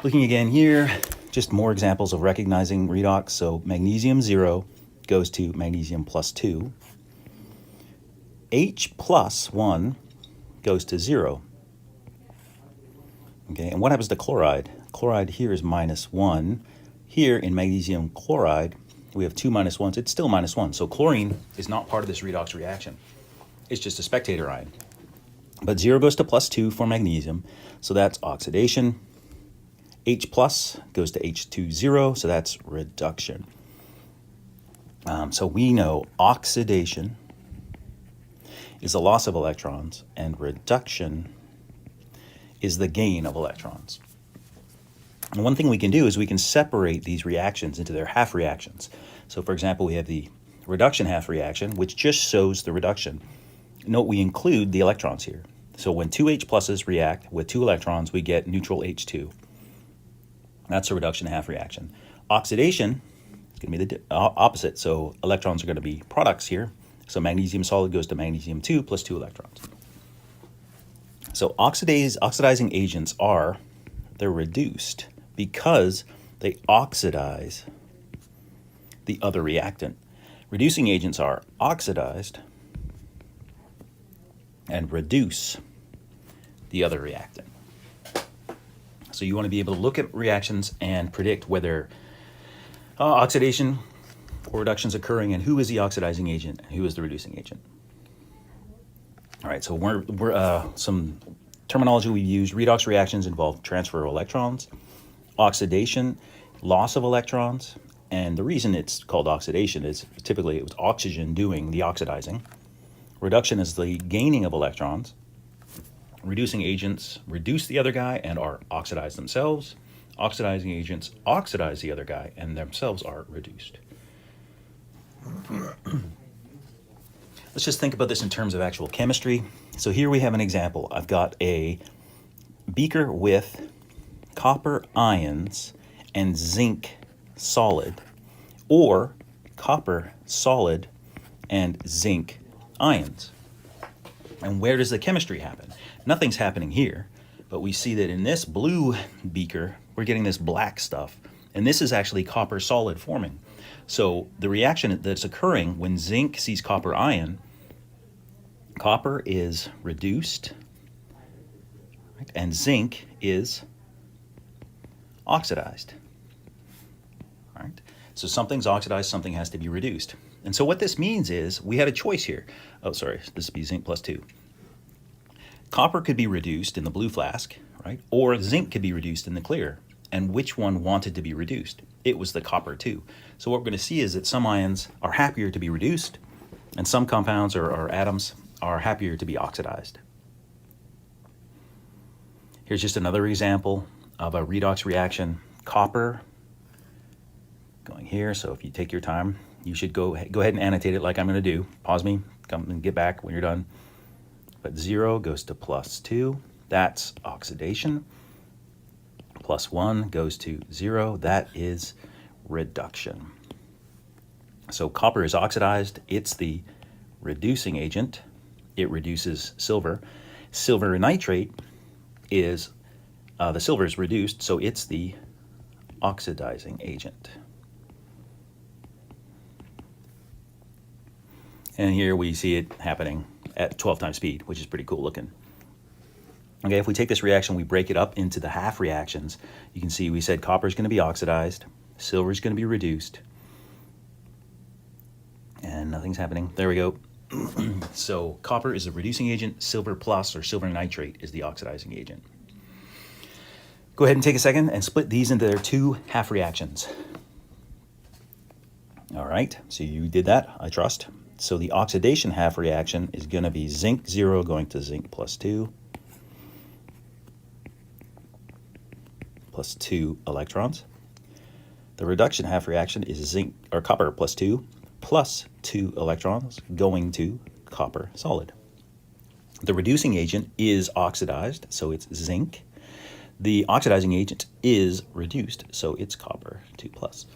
Looking again here, just more examples of recognizing redox. So magnesium 0 goes to magnesium plus 2. H plus 1 goes to 0. Okay, and what happens to chloride? Chloride here is minus 1. Here in magnesium chloride, we have 2 minus 1s. It's still minus 1. So chlorine is not part of this redox reaction. It's just a spectator ion. But 0 goes to plus 2 for magnesium, so that's oxidation. H plus goes to H2O, so that's reduction. So we know oxidation is the loss of electrons, and reduction is the gain of electrons. And one thing we can do is we can separate these reactions into their half reactions. So for example, we have the reduction half reaction, which just shows the reduction. Note we include the electrons here. So when two H pluses react with 2 electrons, we get neutral H2. That's a reduction half reaction. Oxidation is going to be the opposite. So electrons are going to be products here. So magnesium solid goes to magnesium 2 plus 2 electrons. So oxidizing agents they're reduced because they oxidize the other reactant. Reducing agents are oxidized and reduce the other reactant. So you want to be able to look at reactions and predict whether oxidation or reduction is occurring and who is the oxidizing agent and who is the reducing agent. All right, so we're some terminology we use. Redox reactions involve transfer of electrons, oxidation, loss of electrons, and the reason it's called oxidation is typically it was oxygen doing the oxidizing. Reduction is the gaining of electrons. Reducing agents reduce the other guy and are oxidized themselves. Oxidizing agents oxidize the other guy and themselves are reduced. Let's just think about this in terms of actual chemistry. So here we have an example. I've got a beaker with copper ions and zinc solid, or copper solid and zinc ions. And where does the chemistry happen? Nothing's happening here, but we see that in this blue beaker, we're getting this black stuff. And this is actually copper solid forming. So the reaction that's occurring when zinc sees copper ion, copper is reduced, right? And zinc is oxidized. All right? So something's oxidized, something has to be reduced. And so what this means is we had a choice here. Oh, sorry, this would be zinc plus 2. Copper could be reduced in the blue flask, right? Or zinc could be reduced in the clear. And which one wanted to be reduced? It was the copper 2. So what we're going to see is that some ions are happier to be reduced, and some compounds or atoms are happier to be oxidized. Here's just another example of a redox reaction. Copper going here. So if you take your time, you should go ahead and annotate it like I'm going to do. Pause me, come and get back when you're done. But 0 goes to plus 2. That's oxidation. Plus 1 goes to 0. That is reduction. So copper is oxidized. It's the reducing agent. It reduces silver. Silver nitrate is, the silver is reduced, so it's the oxidizing agent. And here we see it happening at 12 times speed, which is pretty cool looking. Okay, if we take this reaction, we break it up into the half reactions. You can see we said copper is going to be oxidized, silver is going to be reduced, and nothing's happening. There we go. So copper is the reducing agent, silver plus or silver nitrate is the oxidizing agent. Go ahead and take a second and split these into their 2 half reactions. All right, so you did that, I trust. So the oxidation half reaction is going to be zinc 0 going to zinc plus 2. Plus 2 electrons. The reduction half reaction is zinc or copper plus 2 plus 2 electrons going to copper solid. The reducing agent is oxidized, so it's zinc. The oxidizing agent is reduced, so it's copper 2 plus.